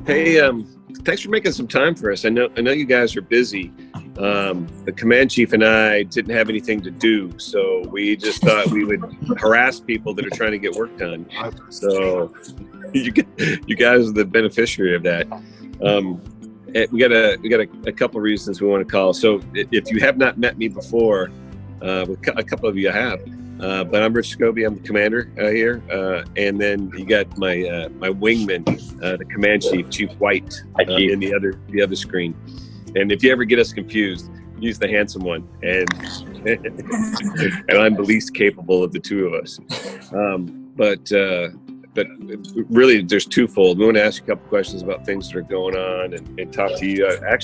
Hey, thanks for making some time for us. I know you guys are busy. The command chief and I didn't have anything to do, so we just thought we would harass people that are trying to get work done. So you guys are the beneficiary of that. We got a couple of reasons we want to call. So if you have not met me before, a couple of you have. But I'm Rich Scobee. I'm the commander here, and then you got my wingman, the command chief, Chief White, in the other screen. And if you ever get us confused, use the handsome one, and and I'm the least capable of the two of us. But really, there's twofold. We want to ask you a couple questions about things that are going on and talk to you. I've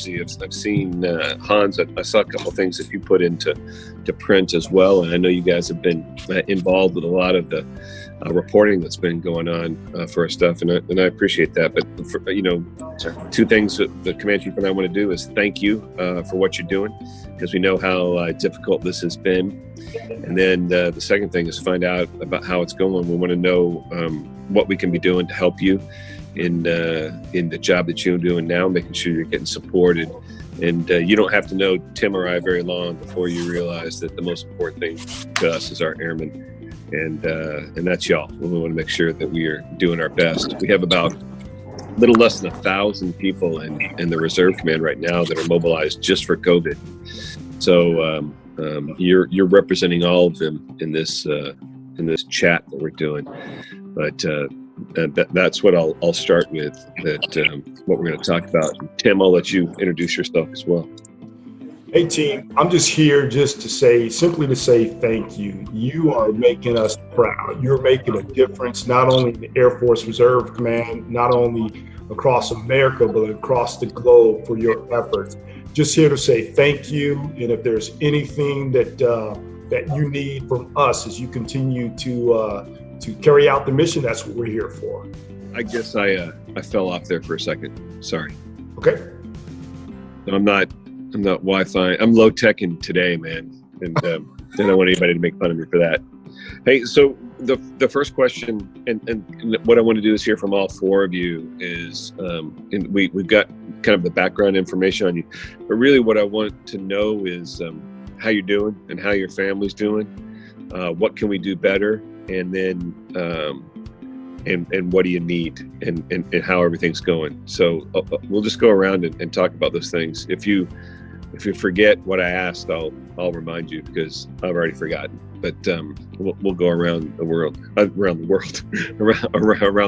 seen Hans. I saw a couple of things that you put into print as well, and I know you guys have been involved with a lot of the reporting that's been going on for our stuff, and I appreciate that. But two things that the command chief and I want to do is thank you for what you're doing, because we know how difficult this has been. And then the second thing is find out about how it's going. We want to know what we can be doing to help you in the job that you're doing now, making sure you're getting supported. And you don't have to know Tim or I very long before you realize that the most important thing to us is our airmen, and that's y'all. We want to make sure that we are doing our best. We have about a little less than 1,000 people in the Reserve Command right now that are mobilized just for COVID. So you're representing all of them in this chat that we're doing. But that's what I'll start with. What we're going to talk about. Tim, I'll let you introduce yourself as well. Hey team, I'm just here simply to say thank you. You are making us proud. You're making a difference, not only in the Air Force Reserve Command, not only across America, but across the globe for your efforts. Just here to say thank you. And if there's anything that you need from us as you continue to carry out the mission, that's what we're here for. I guess I fell off there for a second. Sorry. Okay. I'm not Wi-Fi. I'm low tech in today, man, and I don't want anybody to make fun of me for that. Hey, so the first question, and what I want to do is hear from all four of you is, and we've got kind of the background information on you, but really what I want to know is how you're doing and how your family's doing. What can we do better, and then and what do you need, and how everything's going. So we'll just go around and talk about those things. If you forget what I asked, I'll remind you, because I've already forgotten. But we'll go around the world, around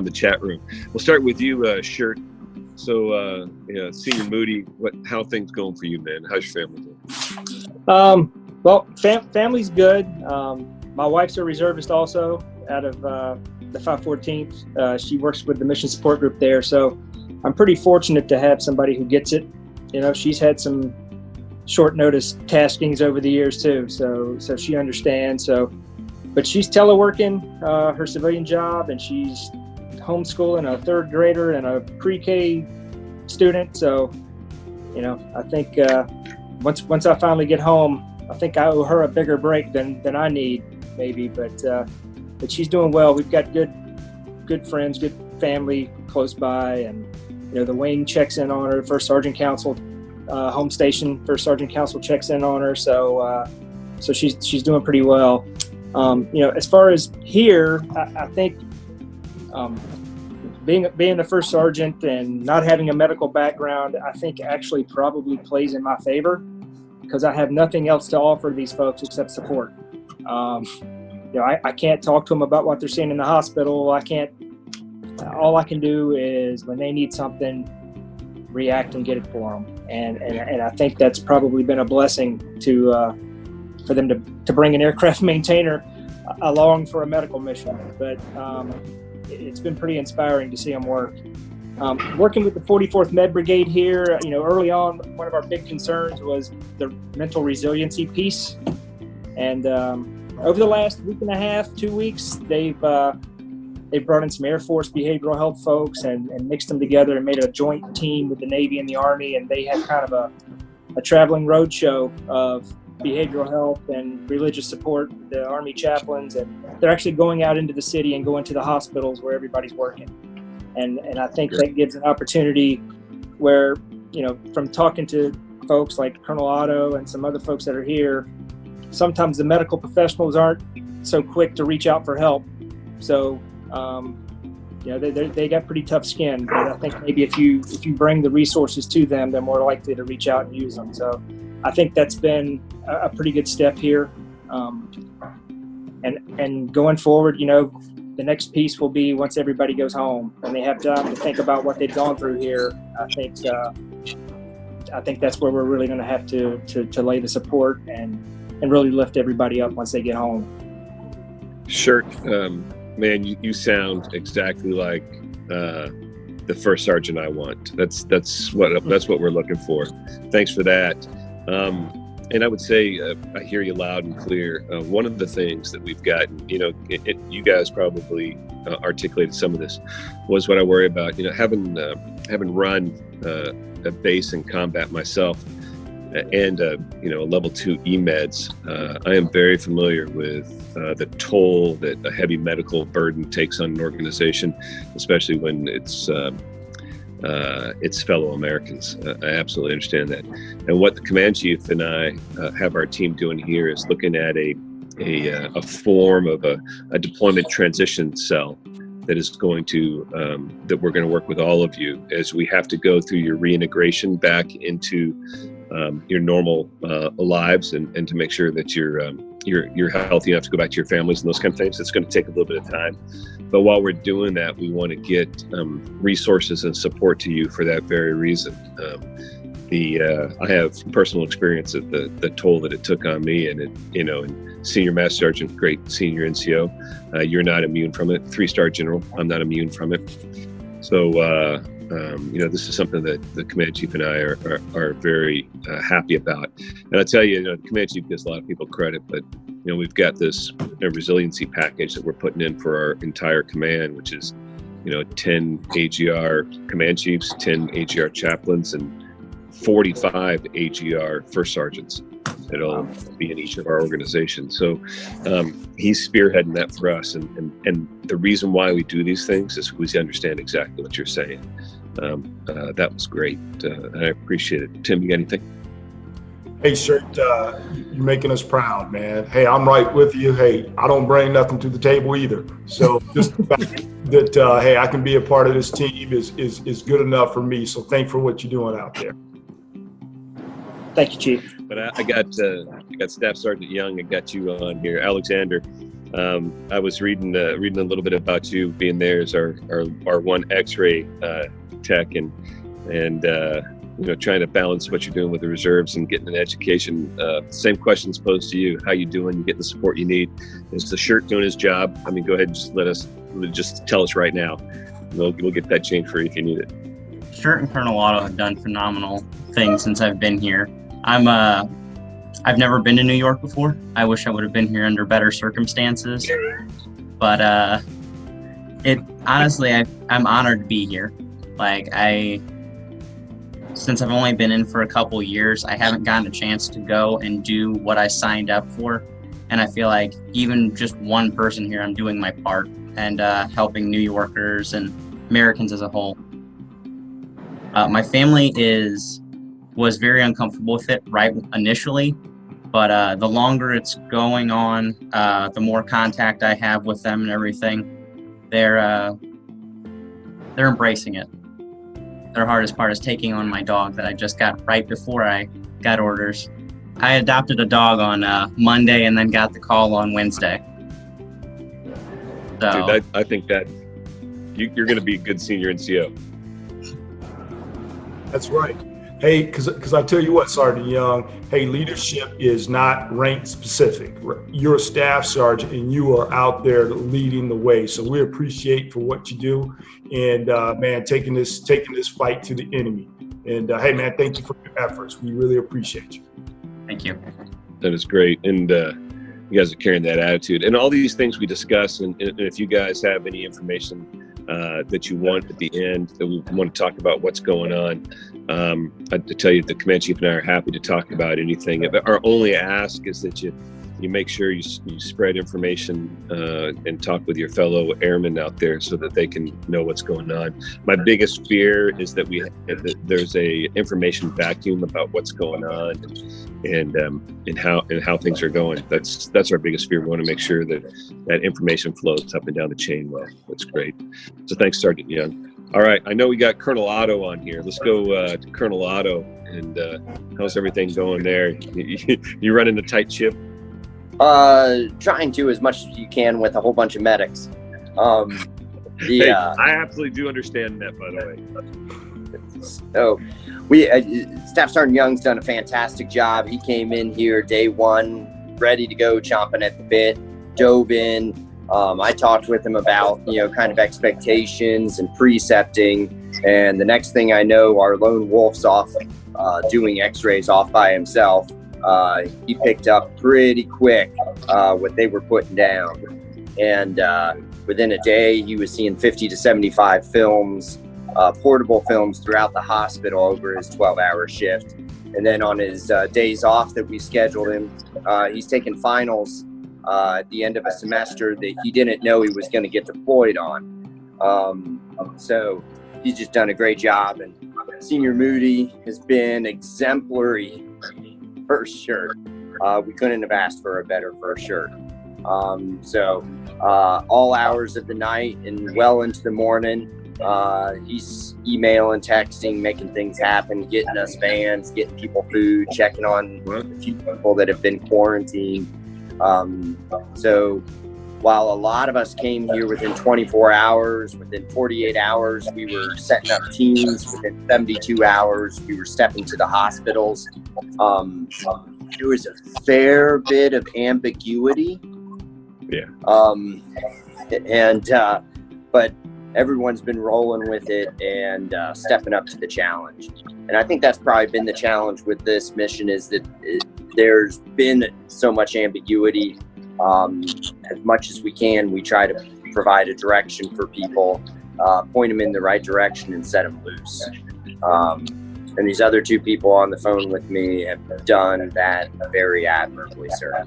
the chat room. We'll start with you, Shirt. So, Senior Moody, how things going for you, man? How's your family doing? Well, family's good. My wife's a reservist also, out of the 514th. She works with the mission support group there, so I'm pretty fortunate to have somebody who gets it. She's had some short notice taskings over the years too, so she understands. But she's teleworking her civilian job, and she's homeschooling a third grader and a pre-K student. So I think once I finally get home, I think I owe her a bigger break than I need, maybe. But she's doing well. We've got good friends, good family close by, and the wing checks in on her. First Sergeant Council, home station, First Sergeant Council checks in on her. So she's doing pretty well. As far as here, I think being a first sergeant and not having a medical background, I think actually probably plays in my favor, because I have nothing else to offer these folks except support. I can't talk to them about what they're seeing in the hospital. All I can do is, when they need something, react and get it for them. And I think that's probably been a blessing for them to bring an aircraft maintainer along for a medical mission. But it's been pretty inspiring to see them work. Working with the 44th Med Brigade here, early on, one of our big concerns was the mental resiliency piece. And over the last week and a half, 2 weeks, they've brought in some Air Force behavioral health folks and mixed them together and made a joint team with the Navy and the Army. And they have kind of a traveling road show of behavioral health and religious support, the Army chaplains, and they're actually going out into the city and going to the hospitals where everybody's working. And I think that gives an opportunity where, from talking to folks like Colonel Otto and some other folks that are here, sometimes the medical professionals aren't so quick to reach out for help. So, they got pretty tough skin, but I think maybe if you bring the resources to them, they're more likely to reach out and use them. So I think that's been a pretty good step here. And going forward, the next piece will be once everybody goes home and they have time to think about what they've gone through here. I think that's where we're really going to have to lay the support and really lift everybody up once they get home. Sure. Man, you sound exactly like the first sergeant I want. That's what we're looking for. Thanks for that. And I would say I hear you loud and clear. One of the things that we've gotten, you guys probably articulated some of this, was what I worry about. Having run a base in combat myself, and a level 2 EMEDS, I am very familiar with the toll that a heavy medical burden takes on an organization, especially when it's fellow Americans. I absolutely understand that. And what the command chief and I have our team doing here is looking at a form of a deployment transition cell that is going to that we're going to work with all of you as we have to go through your reintegration back into your normal lives, and to make sure that you're healthy enough to go back to your families and those kind of things. It's going to take a little bit of time, but while we're doing that, we want to get resources and support to you for that very reason. I have personal experience of the toll that it took on me, and and senior master sergeant, great senior NCO, you're not immune from it. 3-star general, I'm not immune from it. So this is something that the command chief and I are very happy about. And I tell you, the command chief gives a lot of people credit, but we've got this resiliency package that we're putting in for our entire command, which is 10 AGR command chiefs, 10 AGR chaplains, and 45 AGR first sergeants that'll be in each of our organizations. So he's spearheading that for us, and the reason why we do these things is because we understand exactly what you're saying. That was great. I appreciate it. Tim, you got anything? Hey, Shirt, you're making us proud, man. Hey, I'm right with you. Hey, I don't bring nothing to the table either. So just the fact that, hey, I can be a part of this team is good enough for me. So thanks for what you're doing out there. Thank you, Chief. But I got Staff Sergeant Young. I got you on here, Alexander. I was reading a little bit about you being there as our one X-ray tech, and trying to balance what you're doing with the reserves and getting an education. Same questions posed to you. How you doing? You getting the support you need? Is the Shirt doing his job? I mean, go ahead and just tell us right now. We'll get that change for you if you need it. Shirt and Colonel Otto have done phenomenal things since I've been here. I've never been to New York before. I wish I would have been here under better circumstances, but honestly, I'm honored to be here. Since I've only been in for a couple years, I haven't gotten a chance to go and do what I signed up for, and I feel like even just one person here, I'm doing my part and helping New Yorkers and Americans as a whole. My family was very uncomfortable with it right initially, but the longer it's going on, the more contact I have with them and everything, they're embracing it. Their hardest part is taking on my dog that I just got right before I got orders. I adopted a dog on Monday and then got the call on Wednesday. So, dude, I think that you're going to be a good senior NCO. That's right. Hey, because I tell you what, Sergeant Young, hey, leadership is not rank specific. You're a staff sergeant and you are out there leading the way. So we appreciate for what you do, and man, taking this fight to the enemy. And hey, man, thank you for your efforts. We really appreciate you. Thank you. That is great. And you guys are carrying that attitude. And all these things we discuss, and if you guys have any information that you want at the end, that we want to talk about what's going on, I tell you, the command chief and I are happy to talk about anything. Our only ask is that you you make sure you spread information and talk with your fellow airmen out there so that they can know what's going on. My biggest fear is that there's a information vacuum about what's going on and how things are going. That's our biggest fear. We want to make sure that information flows up and down the chain well. That's great. So thanks, Sergeant Young. All right, I know we got Colonel Otto on here. Let's go to Colonel Otto. And how's everything going there? You running a tight ship? Trying to, as much as you can with a whole bunch of medics. Hey, I absolutely do understand that, by the way. So, Staff Sergeant Young's done a fantastic job. He came in here day one, ready to go, chomping at the bit, dove in. I talked with him about, kind of expectations and precepting. And the next thing I know, our lone wolf's off doing x-rays off by himself. He picked up pretty quick what they were putting down. And within a day, he was seeing 50 to 75 films, portable films throughout the hospital over his 12-hour shift. And then on his days off that we scheduled him, he's taking finals at the end of a semester that he didn't know he was going to get deployed on. So he's just done a great job. And Senior Moody has been exemplary, for sure. We couldn't have asked for a better first shirt. So all hours of the night and well into the morning, he's emailing, texting, making things happen, getting us vans, getting people food, checking on a few people that have been quarantined. So while a lot of us came here within 24 hours, within 48 hours, we were setting up teams. Within 72 hours, we were stepping to the hospitals. There was a fair bit of ambiguity. Yeah. But everyone's been rolling with it and stepping up to the challenge. And I think that's probably been the challenge with this mission, is that there's been so much ambiguity. As much as we can, we try to provide a direction for people, point them in the right direction and set them loose. And these other two people on the phone with me have done that very admirably, sir.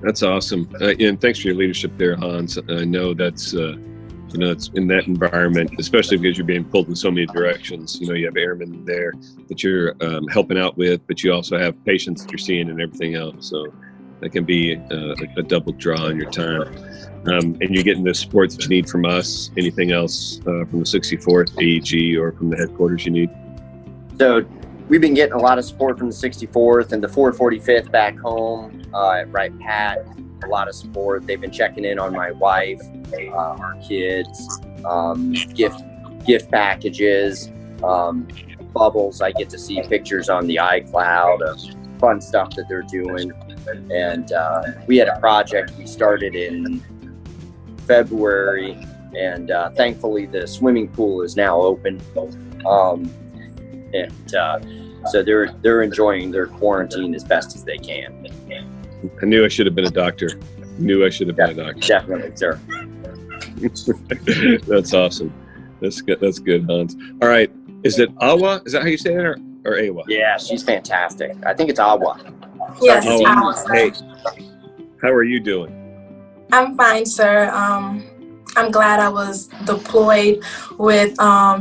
That's awesome. And thanks for your leadership there, Hans. I know that's, it's in that environment, especially because you're being pulled in so many directions. You have airmen there that you're helping out with, but you also have patients that you're seeing and everything else. So that can be a double draw on your time. And you're getting the support that you need from us. Anything else from the 64th AEG or from the headquarters you need? So we've been getting a lot of support from the 64th and the 445th back home at Wright Pat. A lot of support. They've been checking in on my wife, our kids, gift packages, bubbles. I get to see pictures on the iCloud of fun stuff that they're doing. And we had a project we started in February, and thankfully the swimming pool is now open. So they're enjoying their quarantine as best as they can. I knew I should have been a doctor. Definitely, sir. That's awesome. That's good, Hans. All right. Is it Awa? Is that how you say it, or Awa? Yeah, she's fantastic. I think it's Awa. Yes, it's Awa. Hey, how are you doing? I'm fine, sir. I'm glad I was deployed with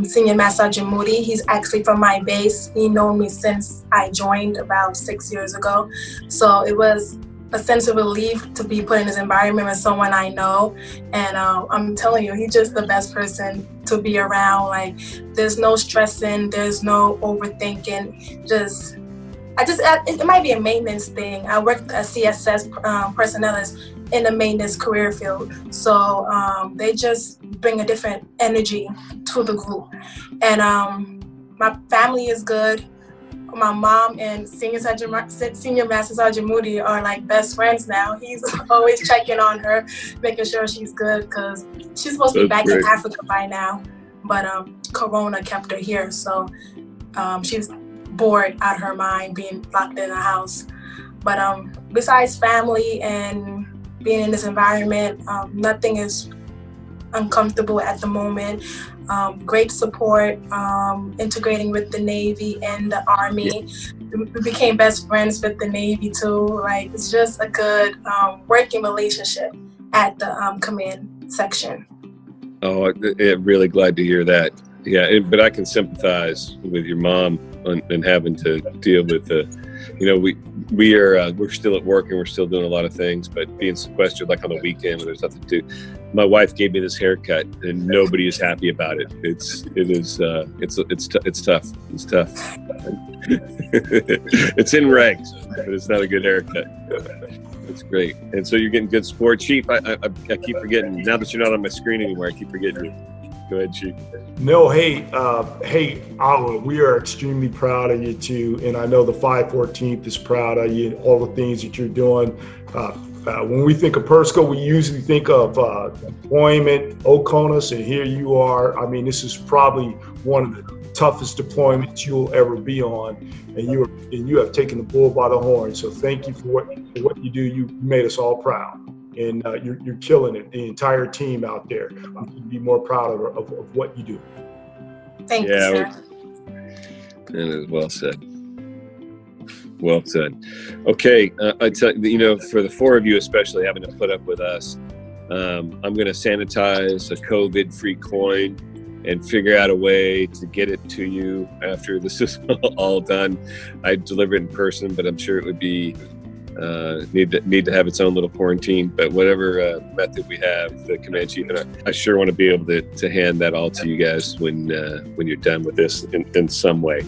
Senior Master Sergeant Moody. He's actually from my base. He known me since I joined about 6 years ago. So it was a sense of relief to be put in this environment with someone I know. And I'm telling you, he's just the best person to be around. Like, there's no stressing, there's no overthinking. It might be a maintenance thing. I worked at CSS personnel in the maintenance career field. So they just bring a different energy to the group. And my family is good. My mom and Senior Master Sergeant Moody are like best friends now. He's always checking on her, making sure she's good, because she's supposed to be back in Africa by now. But Corona kept her here. So she's bored out of her mind being locked in a house. But besides family and being in this environment, nothing is uncomfortable at the moment. Great support, integrating with the Navy and the Army. we became best friends with the Navy too. Like, it's just a good working relationship at the command section. Oh, I'm really glad to hear that. Yeah, but I can sympathize with your mom and having to deal with we're still at work and we're still doing a lot of things, but being sequestered like on the weekend when there's nothing to do. My wife gave me this haircut and nobody is happy about it. It's tough. It's tough. It's in regs, but it's not a good haircut. That's great. And so you're getting good support. Chief, I keep forgetting, now that you're not on my screen anymore, I keep forgetting you. Go ahead, Chief. No, hey, Alan, we are extremely proud of you too. And I know the 514th is proud of you and all the things that you're doing. When we think of PERSCO, we usually think of deployment, OCONUS, and here you are. I mean, this is probably one of the toughest deployments you'll ever be on, and you have taken the bull by the horn. So thank you for what you do. You made us all proud, and you're killing it. The entire team out there, we can be more proud of what you do. Thank you, sir. That is well said. Well said. Okay, I tell you, for the four of you especially having to put up with us, I'm going to sanitize a COVID-free coin and figure out a way to get it to you after this is all done. I'd deliver it in person, but I'm sure it would be need to have its own little quarantine. But whatever method we have, the Command Chief and I sure want to be able to hand that all to you guys when you're done with this in some way.